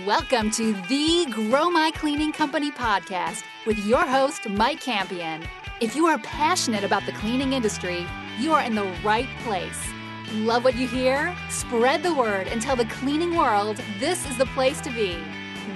Welcome to the Grow My Cleaning Company podcast with your host, Mike Campion. If you are passionate about the cleaning industry, you are in the right place. Love what you hear? Spread the word and tell the cleaning world this is the place to be.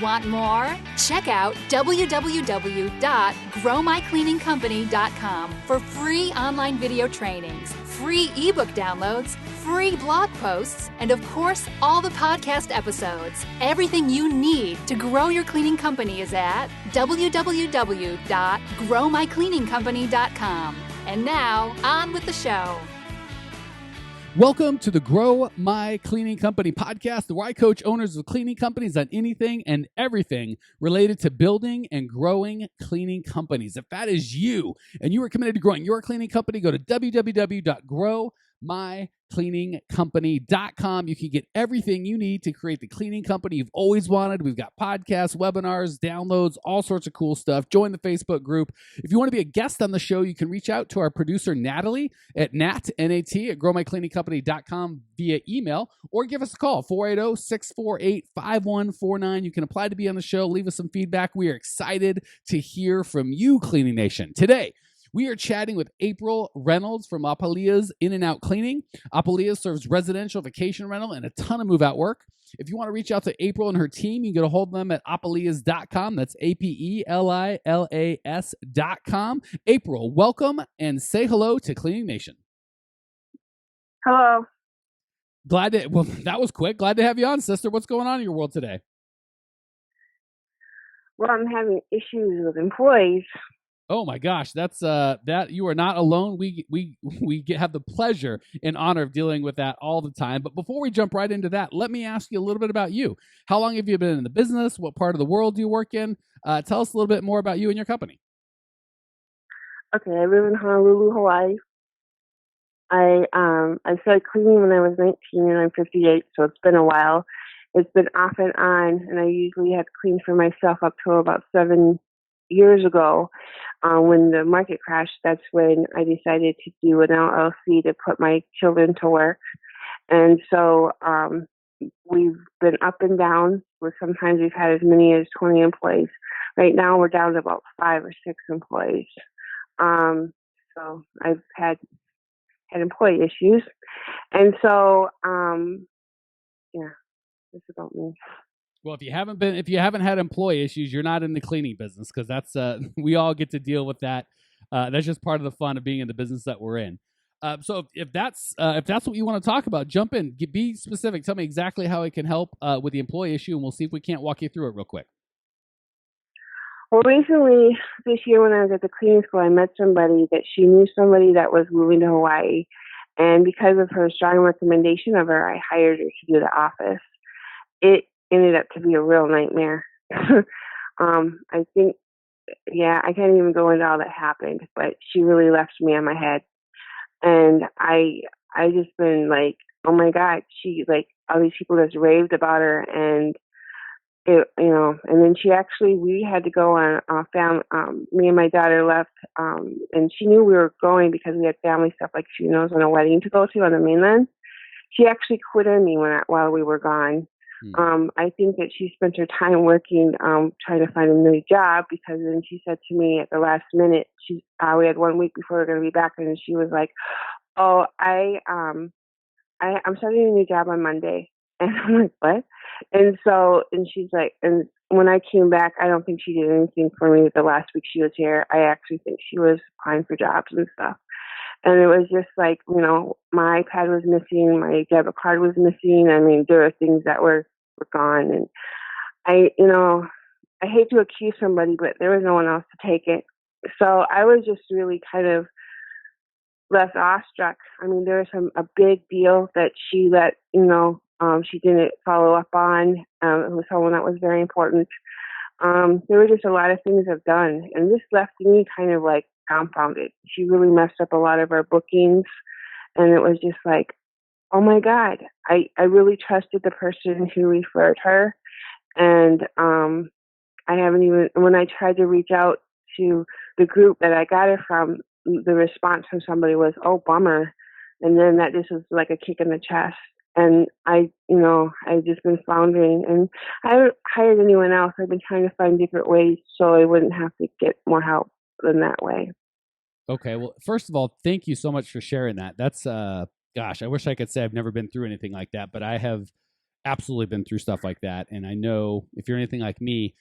Want more? Check out www.growmycleaningcompany.com for free online video trainings, free ebook downloads, free blog posts, and of course, all the podcast episodes. Everything you need to grow your cleaning company is at www.growmycleaningcompany.com. And now, on with the show. Welcome to the Grow My Cleaning Company podcast, where I coach owners of cleaning companies on anything and everything related to building and growing cleaning companies. If that is you and you are committed to growing your cleaning company, go to www.growmycleaningcompany.com. You can get everything you need to create the cleaning company you've always wanted. We've got podcasts, webinars, downloads, all sorts of cool stuff. Join the Facebook group. If you want to be a guest on the show, you can reach out to our producer, Natalie, at growmycleaningcompany.com via email, or give us a call, 480-648-5149. You can apply to be on the show. Leave us some feedback. We are excited to hear from you, Cleaning Nation. Today, we are chatting with April Reynolds from Apelila's In-N-Out Cleaning. Apelila serves residential, vacation rental, and a ton of move-out work. If you want to reach out to April and her team, you can get a hold of them at apelilas.com. That's apelilas.com. April, welcome, and say hello to Cleaning Nation. Hello. That was quick. Glad to have you on, sister. What's going on in your world today? Well, I'm having issues with employees. Oh my gosh, that's that you are not alone. We have the pleasure and honor of dealing with that all the time. But before we jump right into that, let me ask you a little bit about you. How long have you been in the business? What part of the world do you work in? Tell us a little bit more about you and your company. Okay, I live in Honolulu, Hawaii. I started cleaning when I was 19 and I'm 58, so it's been a while. It's been off and on, and I usually had to clean for myself up to about 7 years ago. When the market crashed, that's when I decided to do an LLC to put my children to work. And so we've been up and down. Sometimes we've had as many as 20 employees. Right now we're down to about 5 or 6 employees. So I've had employee issues. And so, that's about me. Well, if you haven't had employee issues, you're not in the cleaning business, because that's we all get to deal with that. That's just part of the fun of being in the business that we're in. So if that's what you want to talk about, jump in. Be specific. Tell me exactly how it can help with the employee issue, and we'll see if we can't walk you through it real quick. Well, recently this year when I was at the cleaning school, I met somebody that she knew somebody that was moving to Hawaii, and because of her strong recommendation of her, I hired her to do the office. It ended up to be a real nightmare. I think, I can't even go into all that happened, but she really left me on my head. And I just been like, oh my God, she, like, all these people just raved about her, and it, and then we had to go on me and my daughter left, and she knew we were going because we had family stuff like funerals and a wedding to go to on the mainland. She actually quit on me while we were gone. I think that she spent her time working, trying to find a new job, because then she said to me at the last minute, we had 1 week before we were going to be back, and she was like, "Oh, I'm starting a new job on Monday." And I'm like, "What?" And she's like, and when I came back, I don't think she did anything for me the last week she was here. I actually think she was applying for jobs and stuff. And it was just like, my iPad was missing, my debit card was missing. I mean, there were things that were gone. And I hate to accuse somebody, but there was no one else to take it. So I was just really kind of left awestruck. I mean, there was a big deal that she she didn't follow up on. It was someone that was very important. There were just a lot of things I've done, and this left me kind of like dumbfounded. She really messed up a lot of our bookings, and it was just like, oh my God, I really trusted the person who referred her, and I haven't even, when I tried to reach out to the group that I got her from, the response from somebody was, "Oh, bummer," and then that just was like a kick in the chest. And I've just been floundering, and I haven't hired anyone else. I've been trying to find different ways so I wouldn't have to get more help than that way. Okay. Well, first of all, thank you so much for sharing that. That's, gosh, I wish I could say I've never been through anything like that, but I have absolutely been through stuff like that. And I know if you're anything like me,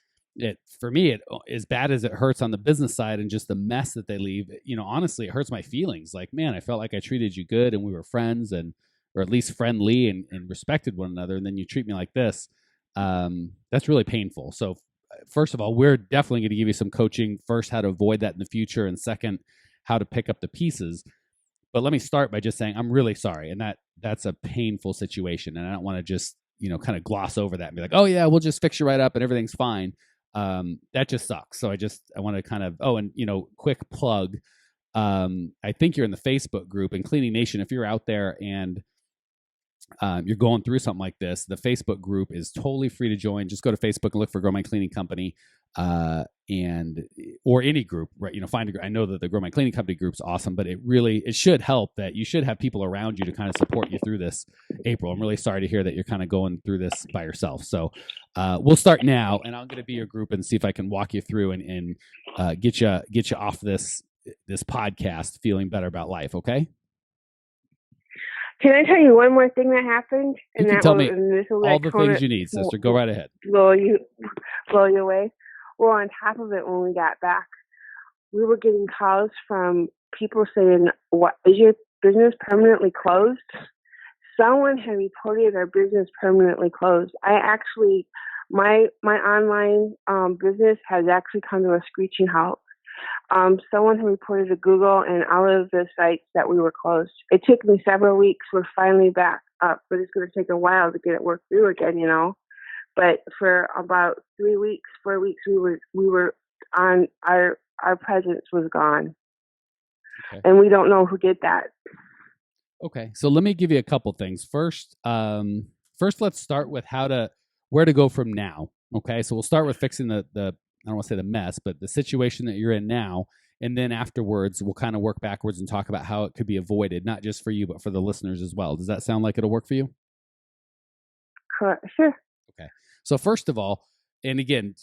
for me, as bad as it hurts on the business side and just the mess that they leave, honestly, it hurts my feelings. Like, man, I felt like I treated you good and we were friends or at least friendly and respected one another. And then you treat me like this. That's really painful. So first of all, we're definitely going to give you some coaching. First, how to avoid that in the future. And second, how to pick up the pieces. But let me start by just saying, I'm really sorry. And that's a painful situation. And I don't want to just, kind of gloss over that and be like, oh yeah, we'll just fix you right up and everything's fine. That just sucks. So I want to kind of, quick plug. I think you're in the Facebook group and Cleaning Nation. If you're out there and you're going through something like this, the Facebook group is totally free to join. Just go to Facebook and look for Grow My Cleaning Company, or any group, right? Find a group. I know that the Grow My Cleaning Company group's awesome, but it should help that you should have people around you to kind of support you through this. April, I'm really sorry to hear that you're kind of going through this by yourself. So we'll start now, and I'm going to be your group and see if I can walk you through and get you off this podcast feeling better about life. Okay. Can I tell you one more thing that happened? You can tell me all the things you need, sister. Go right ahead. Blow you away. Well, on top of it, when we got back, we were getting calls from people saying, "What, is your business permanently closed?" Someone had reported our business permanently closed. My online business has actually come to a screeching halt. Someone who reported to Google and all of the sites that we were closed. It took me several weeks. We're finally back up, but it's going to take a while to get it worked through again, But for about 3 weeks, 4 weeks, we were on our presence was gone, okay. And we don't know who did that. Okay, so let me give you a couple things. First, let's start with where to go from now. Okay, so we'll start with fixing the I don't want to say the mess, but the situation that you're in now. And then afterwards, we'll kind of work backwards and talk about how it could be avoided, not just for you, but for the listeners as well. Does that sound like it'll work for you? Sure. Okay. So first of all, and again,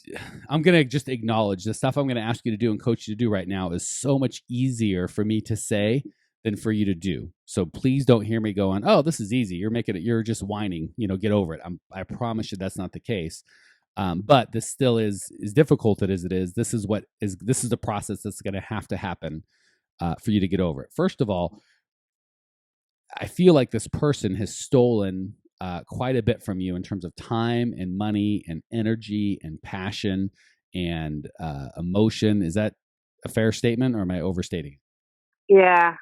I'm going to just acknowledge the stuff I'm going to ask you to do and coach you to do right now is so much easier for me to say than for you to do. So please don't hear me going, oh, this is easy. You're just whining, get over it. I promise you that's not the case. But this still is difficult as it is. This is the process that's going to happen for you to get over it. First of all, I feel like this person has stolen quite a bit from you in terms of time and money and energy and passion and emotion. Is that a fair statement, or am I overstating? Yeah.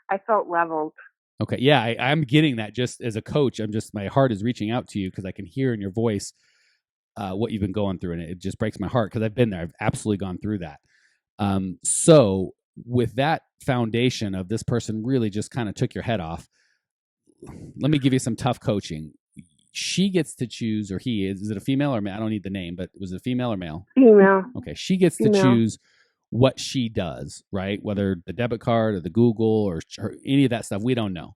I felt leveled. Okay. Yeah, I'm getting that just as a coach. My heart is reaching out to you because I can hear in your voice what you've been going through, and it just breaks my heart because I've been there. I've absolutely gone through that. So with that foundation of this person really just kind of took your head off, let me give you some tough coaching. She gets to choose, or he is it a female or male? I don't need the name, but was it female or male? Female. Okay. She gets to choose what she does, right? Whether the debit card or the Google or any of that stuff, we don't know.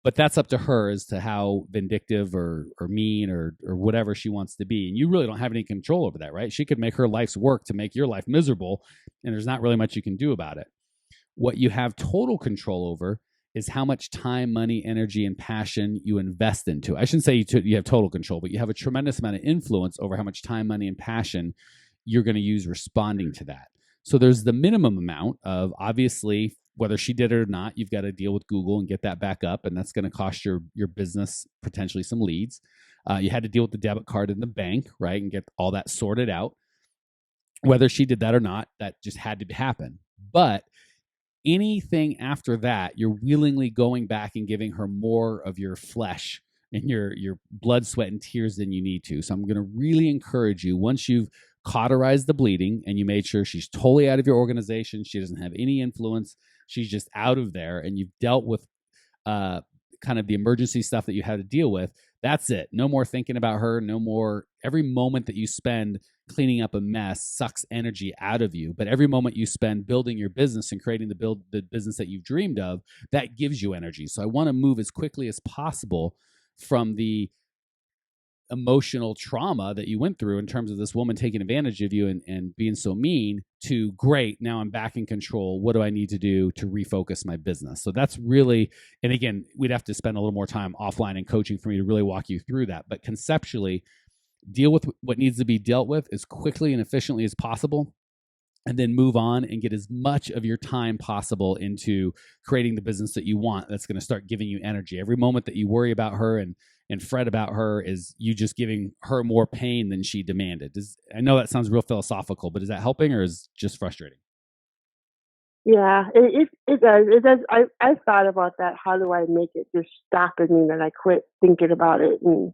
But that's up to her as to how vindictive or mean or whatever she wants to be. And you really don't have any control over that, right? She could make her life's work to make your life miserable, and there's not really much you can do about it. What you have total control over is how much time, money, energy, and passion you invest into. I shouldn't say you have total control, but you have a tremendous amount of influence over how much time, money, and passion you're going to use responding to that. So there's the minimum amount of, obviously, whether she did it or not, you've got to deal with Google and get that back up, and that's going to cost your business potentially some leads. You had to deal with the debit card in the bank, right, and get all that sorted out. Whether she did that or not, that just had to happen. But anything after that, you're willingly going back and giving her more of your flesh and your blood, sweat, and tears than you need to. So I'm going to really encourage you, once you've cauterized the bleeding and you made sure she's totally out of your organization, she doesn't have any influence, she's just out of there, and you've dealt with kind of the emergency stuff that you had to deal with, that's it. No more thinking about her, no more. Every moment that you spend cleaning up a mess sucks energy out of you, but every moment you spend building your business and creating the business that you've dreamed of, that gives you energy. So I want to move as quickly as possible from the emotional trauma that you went through in terms of this woman taking advantage of you and being so mean to great, now I'm back in control. What do I need to do to refocus my business? So that's really, and again, we'd have to spend a little more time offline and coaching for me to really walk you through that. But conceptually, deal with what needs to be dealt with as quickly and efficiently as possible, and then move on and get as much of your time possible into creating the business that you want that's going to start giving you energy. Every moment that you worry about her and fret about her is you just giving her more pain than she demanded. I know that sounds real philosophical, but is that helping or is it just frustrating? Yeah, it does. It does. I've thought about that. How do I make it just stop in me that I quit thinking about it and,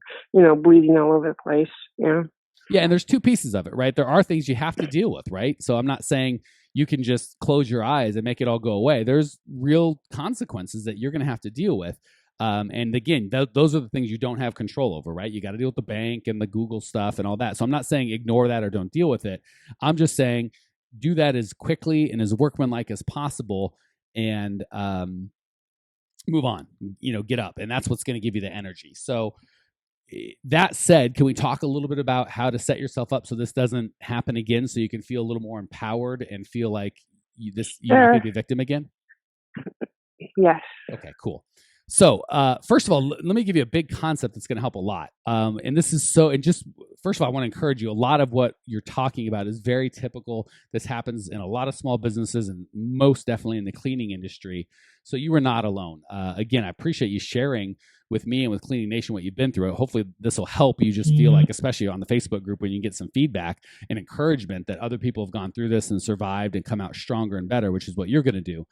bleeding all over the place, Yeah, and there's two pieces of it, right? There are things you have to deal with, right? So I'm not saying you can just close your eyes and make it all go away. There's real consequences that you're going to have to deal with. And again, those are the things you don't have control over, right? You got to deal with the bank and the Google stuff and all that. So I'm not saying ignore that or don't deal with it. I'm just saying do that as quickly and as workmanlike as possible and move on, get up. And that's what's going to give you the energy. So that said, can we talk a little bit about how to set yourself up so this doesn't happen again, so you can feel a little more empowered and feel like you're not going to be a victim again? Yes. Okay, cool. So first of all, let me give you a big concept that's going to help a lot. And this is first of all, I want to encourage you. A lot of what you're talking about is very typical. This happens in a lot of small businesses and most definitely in the cleaning industry. So you are not alone. Again, I appreciate you sharing with me and with Cleaning Nation what you've been through. Hopefully this will help you just feel like, especially on the Facebook group, when you get some feedback and encouragement that other people have gone through this and survived and come out stronger and better, which is what you're going to do.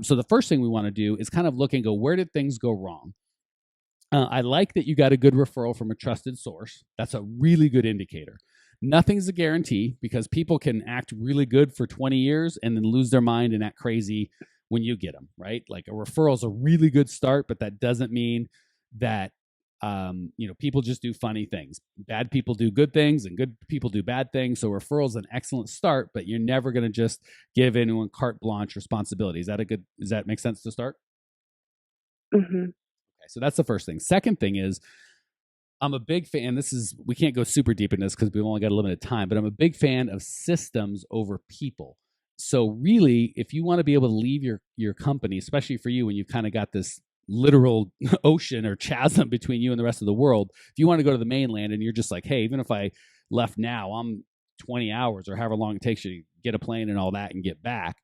So the first thing we want to do is kind of look and go, where did things go wrong? I like that you got a good referral from a trusted source. That's a really good indicator. Nothing's a guarantee because people can act really good for 20 years and then lose their mind and act crazy when you get them, right? Like a referral is a really good start, but that doesn't mean that people just do funny things. Bad people do good things and good people do bad things. So referral is an excellent start, but you're never going to just give anyone carte blanche responsibility. Does that make sense to start? Mm-hmm. Okay, so that's the first thing. Second thing is, I'm a big fan. We can't go super deep in this because we've only got a limited time, but I'm a big fan of systems over people. So really, if you want to be able to leave your company, especially for you when you've kind of got this literal ocean or chasm between you and the rest of the world, if you want to go to the mainland and you're just like, hey, even if I left now, I'm 20 hours or however long it takes you to get a plane and all that and get back,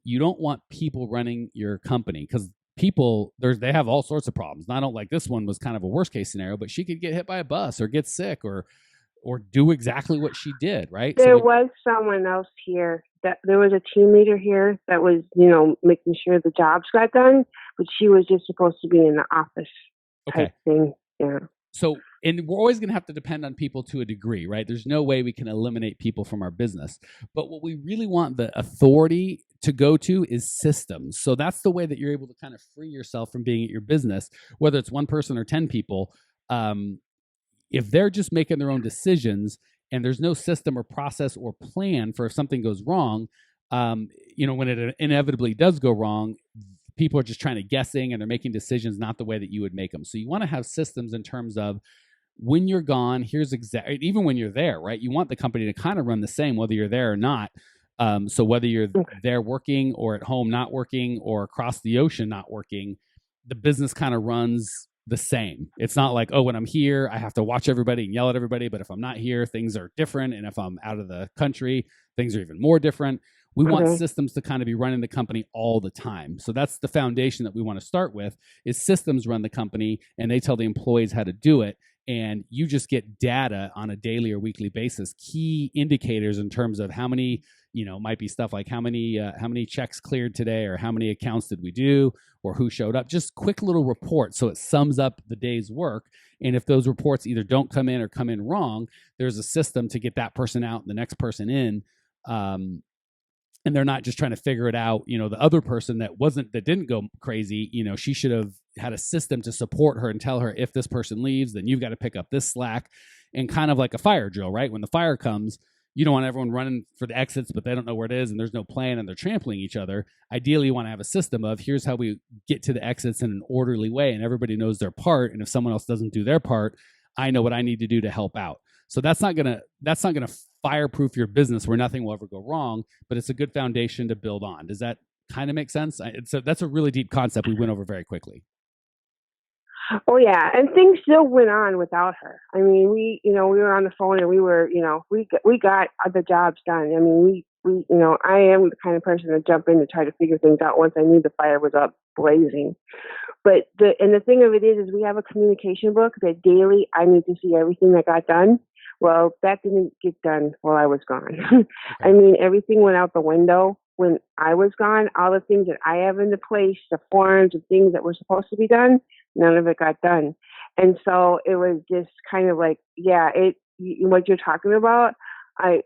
you don't want people running your company because people, they have all sorts of problems. Not like this one was kind of a worst case scenario, but she could get hit by a bus or get sick or do exactly what she did, right? There was someone else here there was a team leader here that was, making sure the jobs got done, but she was just supposed to be in the office type thing. Yeah. So, and we're always going to have to depend on people to a degree, right? There's no way we can eliminate people from our business. But what we really want the authority to go to is systems. So that's the way that you're able to kind of free yourself from being at your business, whether it's one person or 10 people. If they're just making their own decisions and there's no system or process or plan for if something goes wrong, when it inevitably does go wrong, people are just trying to guessing and they're making decisions not the way that you would make them. So you want to have systems in terms of when you're gone, here's even when you're there, right? You want the company to kind of run the same, whether you're there or not. So whether you're there working or at home not working or across the ocean not working, the business kind of runs the same. It's not like, oh, when I'm here, I have to watch everybody and yell at everybody. But if I'm not here, things are different. And if I'm out of the country, things are even more different. We want systems to kind of be running the company all the time. So that's the foundation that we want to start with is systems run the company and they tell the employees how to do it. And you just get data on a daily or weekly basis, key indicators in terms of how many, might be stuff like how many checks cleared today or how many accounts did we do or who showed up, just quick little reports. So it sums up the day's work. And if those reports either don't come in or come in wrong, there's a system to get that person out and the next person in. And they're not just trying to figure it out. The other person that didn't go crazy, she should have had a system to support her and tell her if this person leaves, then you've got to pick up this slack and kind of like a fire drill, right? When the fire comes, you don't want everyone running for the exits, but they don't know where it is and there's no plan and they're trampling each other. Ideally, you want to have a system of here's how we get to the exits in an orderly way and everybody knows their part. And if someone else doesn't do their part, I know what I need to do to help out. So that's not gonna fireproof your business where nothing will ever go wrong, but it's a good foundation to build on. Does that kind of make sense? That's a really deep concept we went over very quickly. Oh yeah, and things still went on without her. I mean, we were on the phone and we were, we got the jobs done. I mean, we I am the kind of person to jump in to try to figure things out once I knew the fire was up blazing. But the thing of it is we have a communication book that daily I need to see everything that got done. Well, that didn't get done while I was gone. I mean, everything went out the window when I was gone. All the things that I have into place, the forms and things that were supposed to be done, none of it got done. And so it was just kind of like, what you're talking about, I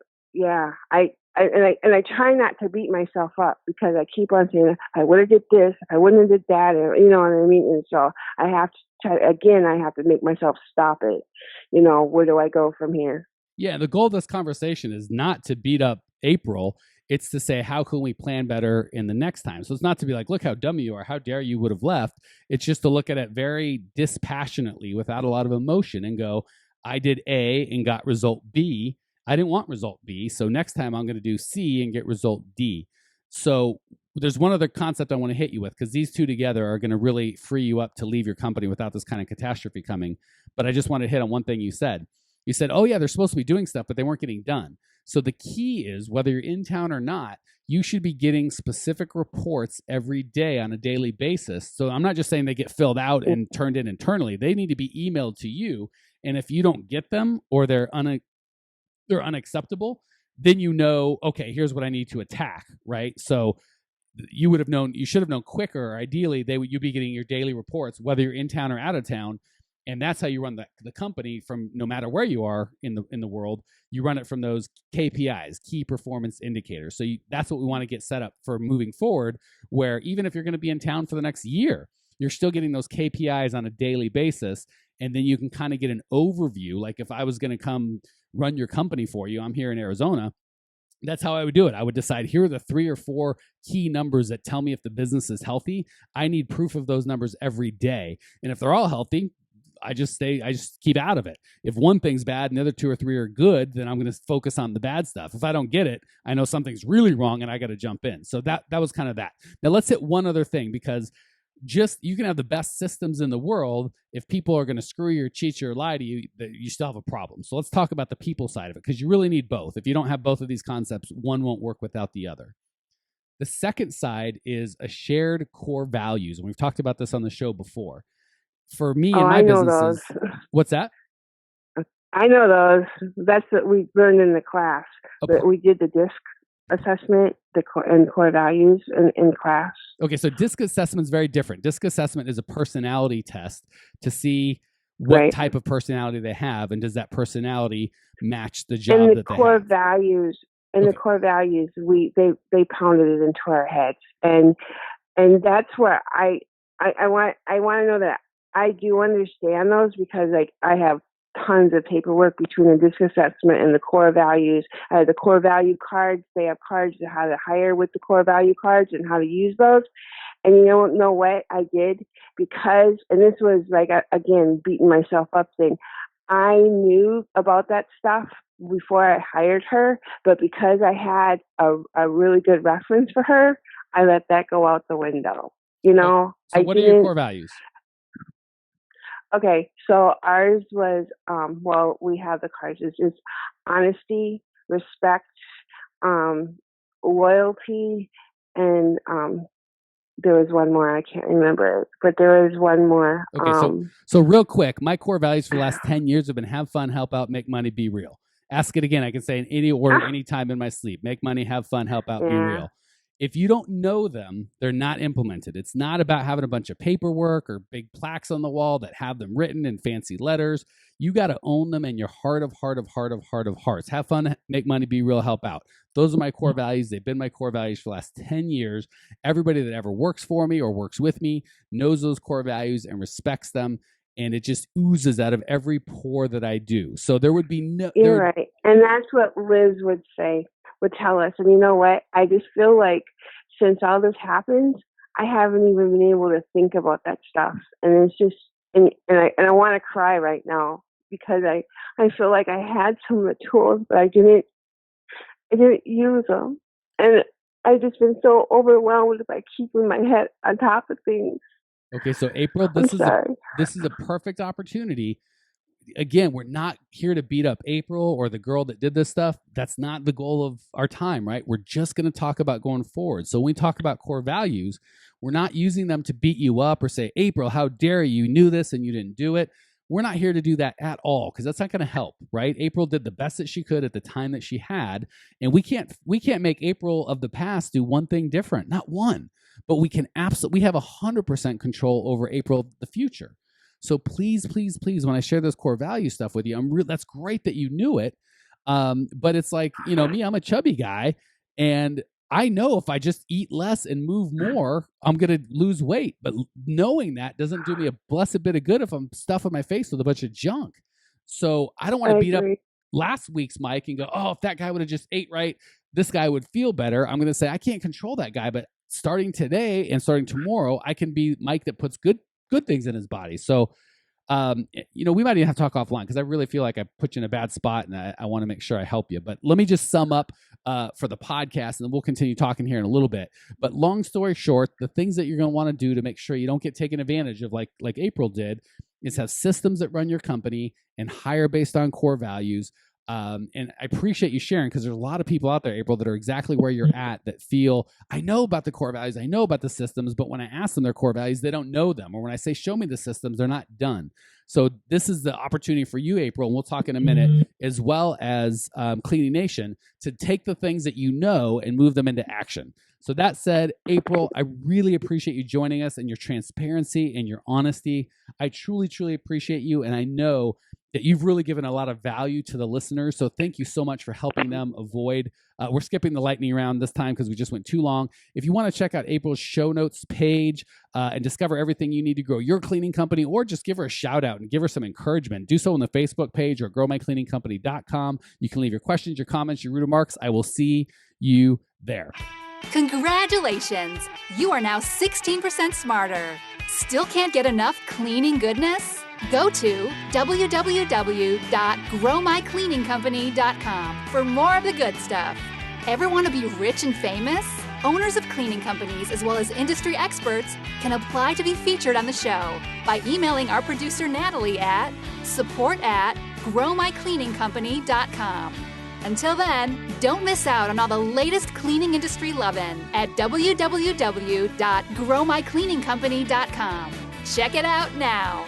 try not to beat myself up because I keep on saying, I would have did this, I wouldn't have did that, or, you know what I mean? And so I have to make myself stop it. Where do I go from here? Yeah, the goal of this conversation is not to beat up April. It's to say, how can we plan better in the next time? So it's not to be like, look how dumb you are. How dare you would have left. It's just to look at it very dispassionately without a lot of emotion and go, I did A and got result B. I didn't want result B. So next time I'm going to do C and get result D. So there's one other concept I want to hit you with because these two together are going to really free you up to leave your company without this kind of catastrophe coming. But I just want to hit on one thing you said. You said, oh yeah, they're supposed to be doing stuff, but they weren't getting done. So the key is whether you're in town or not, you should be getting specific reports every day on a daily basis. So I'm not just saying they get filled out and turned in internally. They need to be emailed to you. And if you don't get them or they're unacceptable, then okay, here's what I need to attack, right? So you should have known quicker. Ideally, you'd be getting your daily reports, whether you're in town or out of town. And that's how you run the company from no matter where you are in the world. You run it from those KPIs, key performance indicators. So that's what we want to get set up for moving forward, where even if you're going to be in town for the next year, you're still getting those KPIs on a daily basis. And then you can kind of get an overview. Like if I was going to come run your company for you, I'm here in Arizona. That's how I would do it. I would decide here are the 3 or 4 key numbers that tell me if the business is healthy. I need proof of those numbers every day. And if they're all healthy, I just keep out of it. If one thing's bad and the other 2 or 3 are good, then I'm going to focus on the bad stuff. If I don't get it, I know something's really wrong and I got to jump in. So that was kind of that. Now let's hit one other thing, because you can have the best systems in the world. If people are going to screw you or cheat you or lie to you, you still have a problem. So let's talk about the people side of it, because you really need both. If you don't have both of these concepts, one won't work without the other. The second side is a shared core values. And we've talked about this on the show before. For me and my businesses, what's that? I know those. That's what we learned in the class. Okay. We did the DISC assessment and core values in class. Okay, so DISC assessment is very different. DISC assessment is a personality test to see what type of personality they have, and does that personality match the job that they have. The core values, they pounded it into our heads, and that's where I want to know that I do understand those, because I have tons of paperwork between the DISC assessment and the core values. The core value cards, they have cards on how to hire with the core value cards and how to use those. And you know what I did? Because, and this was again, beating myself up thing, I knew about that stuff before I hired her, but because I had a really good reference for her, I let that go out the window. So what are your core values? Okay, so ours was, we have the cards. It's just honesty, respect, loyalty, and there was one more. I can't remember, but there was one more. Okay, so real quick, my core values for the last 10 years have been have fun, help out, make money, be real. Ask it again. I can say in any order, anytime in my sleep. Make money, have fun, help out, be real. If you don't know them, they're not implemented. It's not about having a bunch of paperwork or big plaques on the wall that have them written in fancy letters. You got to own them in your heart of hearts. Have fun, make money, be real, help out. Those are my core values. They've been my core values for the last 10 years. Everybody that ever works for me or works with me knows those core values and respects them. and it just oozes out of every pore that I do. So there would be no... You're right. And that's what Liz would tell us. And you know what? I just feel like since all this happened, I haven't even been able to think about that stuff. And it's just, and I want to cry right now because I feel like I had some of the tools, but I didn't use them. And I've just been so overwhelmed by keeping my head on top of things. Okay, so April, this is a perfect opportunity. Again, we're not here to beat up April or the girl that did this stuff. That's not the goal of our time, right? We're just going to talk about going forward. So when we talk about core values, we're not using them to beat you up or say, April, how dare you knew this and you didn't do it. We're not here to do that at all because that's not going to help, right? April did the best that she could at the time that she had, and we can't make April of the past do one thing different, not one, but we can we have 100% control over April of the future. So please, please, please, when I share this core value stuff with you, that's great that you knew it, but it's like, me, I'm a chubby guy, and I know if I just eat less and move more, I'm going to lose weight. But knowing that doesn't do me a blessed bit of good if I'm stuffing my face with a bunch of junk. So I don't want to beat up last week's Mike and go, oh, if that guy would have just ate right, this guy would feel better. I'm going to say, I can't control that guy, but starting today and starting tomorrow, I can be Mike that puts good things in his body. So, we might even have to talk offline because I really feel like I put you in a bad spot and I want to make sure I help you. But let me just sum up for the podcast, and then we'll continue talking here in a little bit. But long story short, the things that you're going to want to do to make sure you don't get taken advantage of like April did is have systems that run your company and hire based on core values. And I appreciate you sharing because there's a lot of people out there, April, that are exactly where you're at that feel, I know about the core values, I know about the systems, but when I ask them their core values, they don't know them. Or when I say, show me the systems, they're not done. So this is the opportunity for you, April, and we'll talk in a minute, as well as Cleaning Nation, to take the things that you know and move them into action. So that said, April, I really appreciate you joining us and your transparency and your honesty. I truly, truly appreciate you. And I know that you've really given a lot of value to the listeners. So thank you so much for helping them avoid. We're skipping the lightning round this time because we just went too long. If you want to check out April's show notes page and discover everything you need to grow your cleaning company, or just give her a shout out and give her some encouragement, do so on the Facebook page or growmycleaningcompany.com. You can leave your questions, your comments, your remarks. I will see you there. Congratulations! You are now 16% smarter. Still can't get enough cleaning goodness? Go to www.growmycleaningcompany.com for more of the good stuff. Ever want to be rich and famous? Owners of cleaning companies, as well as industry experts, can apply to be featured on the show by emailing our producer Natalie at support@growmycleaningcompany.com. Until then, don't miss out on all the latest cleaning industry lovin' at www.growmycleaningcompany.com. Check it out now.